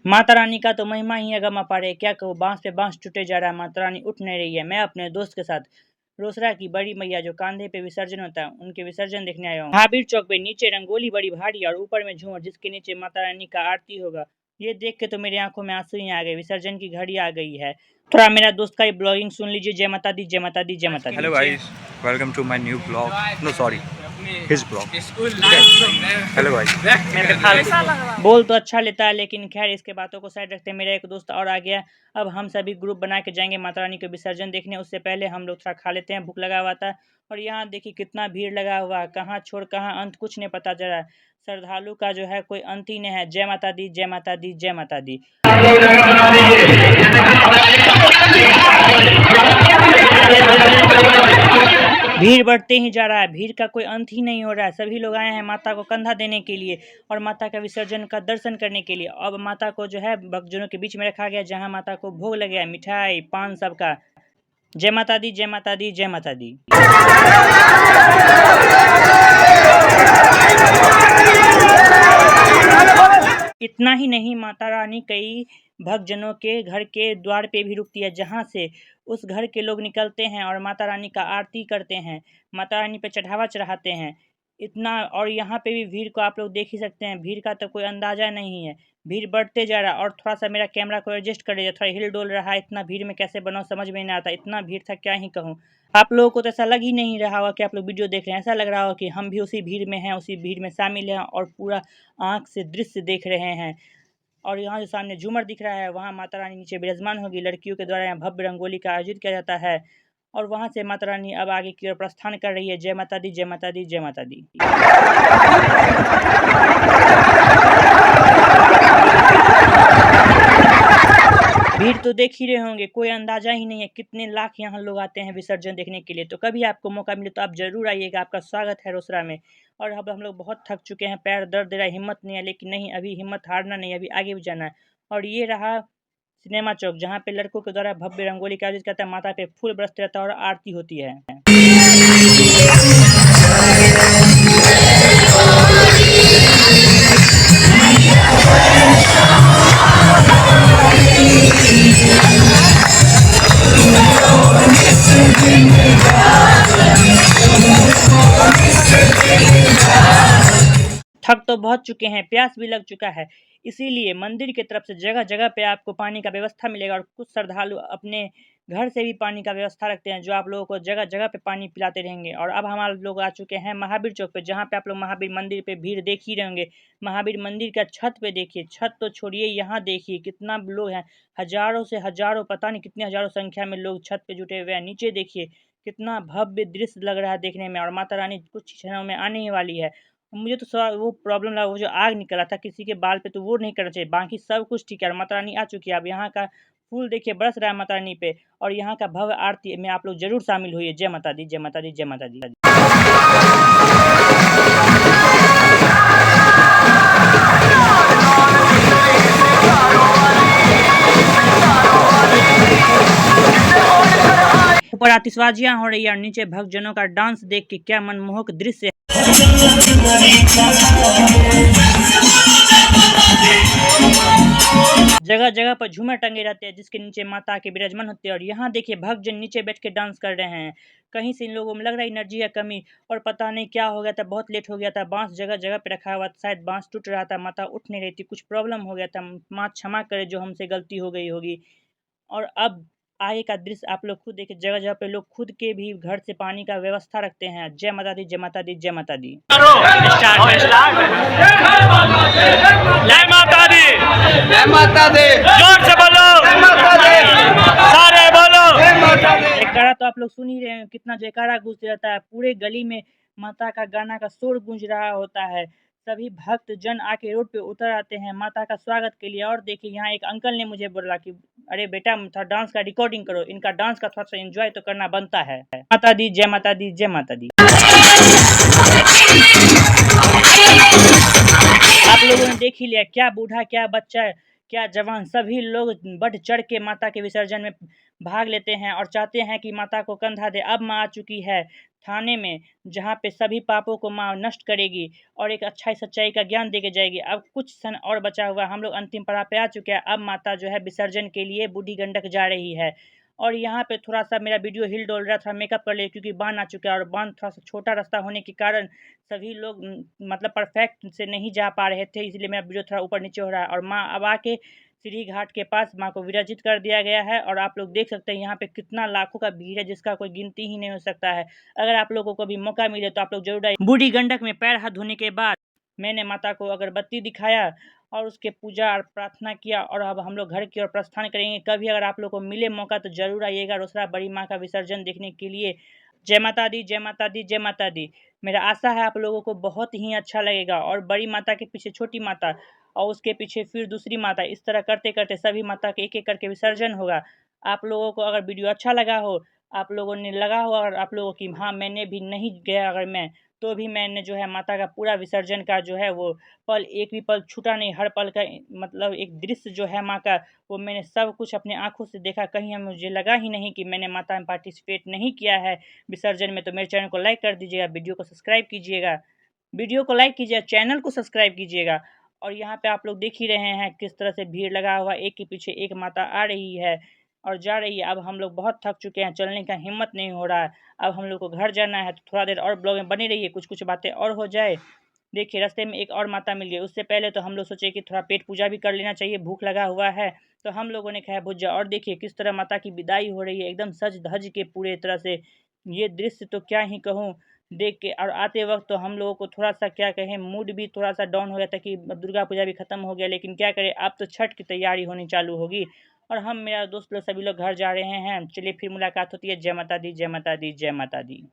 माता रानी का तो महिमा ही अगम अपार है। क्या कहूँ, बांस पे बांस टूटे जा रहा है, माता रानी उठ नहीं रही है। मैं अपने दोस्त के साथ रोसड़ा की बड़ी मैया जो कांधे पे विसर्जन होता है उनके विसर्जन देखने आया हूँ। महावीर चौक पे नीचे रंगोली बड़ी भारी और ऊपर में झूमर जिसके नीचे माता रानी का आरती होगा। ये देख के तो मेरी आंखों में आंसू ही आ गए। विसर्जन की घड़ी आ गई है। थोड़ा मेरा दोस्त का ये ब्लॉगिंग सुन लीजिए। जय माता दी, जय माता दी, जय माता दी। Hello guys, welcome to my new blog. No sorry, his blog. Hello guys. बोल तो अच्छा लेता है, लेकिन खैर इसके बातों को साइड रखते हैं। मेरा एक दोस्त और आ गया। अब हम सभी ग्रुप बना के जाएंगे माता रानी के विसर्जन देखने। उससे पहले हम लोग थोड़ा खा लेते हैं, भूख लगा हुआ था। और यहाँ देखिए कितना भीड़ लगा हुआ है, कहाँ छोड़ कहाँ अंत कुछ नहीं पता चल रहा है। श्रद्धालु का जो है कोई अंत ही नहीं है। जय माता दी, जय माता दी, जय माता दी। भीड़ बढ़ते ही जा रहा है, भीड़ का कोई अंत ही नहीं हो रहा है। सभी लोग आए हैं माता को कंधा देने के लिए और माता का विसर्जन का दर्शन करने के लिए। अब माता को जो है भक्तजनों के बीच में रखा गया, जहां माता को भोग लग गया, मिठाई पान सबका। जय माता दी, जय माता दी, जय माता दी। इतना ही नहीं, माता रानी कई भक्तजनों के घर के द्वार पे भी रुकती है, जहाँ से उस घर के लोग निकलते हैं और माता रानी का आरती करते हैं, माता रानी पे चढ़ावा चढ़ाते हैं। इतना, और यहाँ पे भी भीड़ को आप लोग देख ही सकते हैं। भीड़ का तो कोई अंदाजा नहीं है। भीड़ बढ़ते जा रहा है। और थोड़ा सा मेरा कैमरा को एडजस्ट कर लीजिए, थोड़ा हिल डोल रहा है। इतना भीड़ में कैसे बनाऊँ समझ में नहीं आता, इतना भीड़ था क्या ही कहूँ। आप लोगों को तो ऐसा लग ही नहीं रहा होगा कि आप लोग वीडियो देख रहे हैं। ऐसा लग रहा होगा कि हम भी उसी भीड़ में हैं, उसी भीड़ में शामिल हैं और पूरा आँख से दृश्य देख रहे हैं। और यहाँ जो सामने झूमर दिख रहा है, वहाँ माता रानी नीचे विराजमान होगी। लड़कियों के द्वारा यहाँ भव्य रंगोली का आयोजित किया जाता है। और वहाँ से माता रानी अब आगे की ओर प्रस्थान कर रही है। जय माता दी, जय माता दी, जय माता दी। भीड़ तो देख ही रहे होंगे, कोई अंदाजा ही नहीं है कितने लाख यहाँ लोग आते हैं विसर्जन देखने के लिए। तो कभी आपको मौका मिले तो आप जरूर आइएगा। आपका स्वागत है रोसड़ा में। और अब हम लोग बहुत थक चुके हैं, पैर दर्द दे रहा है, हिम्मत नहीं है। लेकिन नहीं, अभी हिम्मत हारना नहीं, अभी आगे भी जाना है। और ये रहा सिनेमा चौक, जहाँ पे लड़कों के द्वारा भव्य रंगोली का आयोजित करता है। माता पे फूल बरसते रहता है और आरती होती है। थक तो बहुत चुके हैं, प्यास भी लग चुका है। इसीलिए मंदिर की तरफ से जगह जगह पे आपको पानी का व्यवस्था मिलेगा। और कुछ श्रद्धालु अपने घर से भी पानी का व्यवस्था रखते हैं, जो आप लोगों को जगह जगह पे पानी पिलाते रहेंगे। और अब हमारे लोग आ चुके हैं महावीर चौक पे, जहाँ पे आप लोग महावीर मंदिर पे भीड़ देख ही रहेंगे। महावीर मंदिर का छत पे देखिए, छत तो छोड़िए, यहाँ देखिए कितना लोग हैं। हजारों से हजारों, पता नहीं कितनी हजारों संख्या में लोग छत पे जुटे हुए हैं। नीचे देखिए कितना भव्य दृश्य लग रहा है देखने में। और माता रानी कुछ क्षणों में आने ही वाली है। मुझे तो वो प्रॉब्लम लगा, वो जो आग निकल रहा था किसी के बाल पे, तो वो नहीं करना चाहिए। बाकी सब कुछ ठीक है और माता रानी आ चुकी है। अब यहाँ का फूल देखिए बरस रहा है माता रानी पे। और यहाँ का भव्य आरती में आप लोग जरूर शामिल होइए। जय माता दी, जय माता दी, जय माता दी। ऊपर आतिशबाजियां हो रही है और नीचे भक्तजनों का डांस देख के क्या मनमोहक दृश्य है। जगह जगह पर झूमर टंगे रहते हैं, जिसके नीचे माता के विराजमान होते हैं। और यहाँ देखिए भक्तजन नीचे बैठ के डांस कर रहे हैं। कहीं से इन लोगों में लग रहा है एनर्जी है कमी, और पता नहीं क्या हो गया था, बहुत लेट हो गया था। बांस जगह जगह पे रखा हुआ था, शायद बांस टूट रहा था, माता उठ नहीं रही थी, कुछ प्रॉब्लम हो गया था। माँ क्षमा करे जो हमसे गलती हो गई होगी। और अब आगे का दृश्य आप लोग खुद देखिए, जगह जगह पे लोग खुद के भी घर से पानी का व्यवस्था रखते हैं। जय माता दी, जय माता दी, जय माता दी। जय माता दी, जय माता दी, जोर से बोलो, जय माता दी, सारे बोलो जय माता दी। जयकारा तो आप लोग सुन ही रहे हैं, कितना जयकारा गूंजते रहता है। पूरे गली में माता का गाना का शोर गूंज रहा होता है। सभी भक्त जन आके रोड पे उतर आते हैं माता का स्वागत के लिए। और देखिए यहाँ एक अंकल ने मुझे बोला कि अरे बेटा थोड़ा डांस का रिकॉर्डिंग करो, इनका डांस का थोड़ा सा एंजॉय तो करना बनता है। माता दी, जय माता दी, जय माता दी। आप लोगों ने देख ही लिया, क्या बूढ़ा क्या बच्चा क्या जवान सभी लोग बढ़ चढ़ के माता के विसर्जन में भाग लेते हैं और चाहते हैं कि माता को कंधा दे। अब माँ आ चुकी है थाने में, जहाँ पे सभी पापों को माँ नष्ट करेगी और एक अच्छाई सच्चाई का ज्ञान दे के जाएगी। अब कुछ क्षण और बचा हुआ, हम लोग अंतिम पड़ाव पे आ चुके हैं। अब माता जो है विसर्जन के लिए बूढ़ी गंडक जा रही है। और यहाँ पे थोड़ा सा मेरा वीडियो हिल डोल रहा था, मेकअप कर लिया क्योंकि बांध आ चुका है और बांध थोड़ा सा छोटा रास्ता होने के कारण सभी लोग मतलब परफेक्ट से नहीं जा पा रहे थे, इसलिए मेरा वीडियो थोड़ा ऊपर नीचे हो रहा है। और माँ अब आके श्री घाट के पास माँ को विराजित कर दिया गया है और आप लोग देख सकते हैं यहाँ पे कितना लाखों का भीड़ है, जिसका कोई गिनती ही नहीं हो सकता है। अगर आप लोगों को भी मौका मिले तो आप लोग जरूर आइए। बूढ़ी गंडक में पैर हाथ धोने के बाद मैंने माता को अगरबत्ती दिखाया और उसके पूजा और प्रार्थना किया और अब हम लोग घर की ओर प्रस्थान करेंगे। कभी अगर आप लोग को मिले मौका तो जरूर आइएगा रोसड़ा बड़ी माँ का विसर्जन देखने के लिए। जय माता दी, जय माता दी, जय माता दी। मेरा आशा है आप लोगों को बहुत ही अच्छा लगेगा। और बड़ी माता के पीछे छोटी माता और उसके पीछे फिर दूसरी माता, इस तरह करते करते सभी माता के एक एक करके विसर्जन होगा। आप लोगों को अगर वीडियो अच्छा लगा हो, आप लोगों ने लगा हो और आप लोगों की हाँ मैंने भी नहीं गया अगर मैं, तो भी मैंने जो है माता का पूरा विसर्जन का जो है वो पल एक भी पल छूटा नहीं। हर पल का मतलब एक दृश्य जो है माँ का, वो मैंने सब कुछ अपने आँखों से देखा। कहीं मुझे लगा ही नहीं कि मैंने माता में पार्टिसिपेट नहीं किया है विसर्जन में। तो मेरे चैनल को लाइक कर दीजिएगा, वीडियो को सब्सक्राइब कीजिएगा, वीडियो को लाइक कीजिएगा, चैनल को सब्सक्राइब कीजिएगा। और यहाँ पे आप लोग देख ही रहे हैं किस तरह से भीड़ लगा हुआ, एक के पीछे एक माता आ रही है और जा रही है। अब हम लोग बहुत थक चुके हैं, चलने का हिम्मत नहीं हो रहा है। अब हम लोग को घर जाना है, तो थोड़ा देर और ब्लॉग में बने रहिए, कुछ कुछ बातें और हो जाए। देखिए रास्ते में एक और माता मिल गई। उससे पहले तो हम लोग सोचे कि थोड़ा पेट पूजा भी कर लेना चाहिए, भूख लगा हुआ है, तो हम लोगों ने खाया भुजिया। और देखिए किस तरह माता की विदाई हो रही है, एकदम सज धज के पूरे तरह से। ये दृश्य तो क्या ही कहूँ देख के। और आते वक्त तो हम लोगों को थोड़ा सा क्या कहें, मूड भी थोड़ा सा डाउन हो गया था कि दुर्गा पूजा भी खत्म हो गया, लेकिन क्या करें, अब तो छठ की तैयारी होनी चालू होगी। और हम मेरा दोस्त लोग सभी लोग घर जा रहे हैं। चलिए फिर मुलाकात होती है। जय माता दी, जय माता दी, जय माता दी।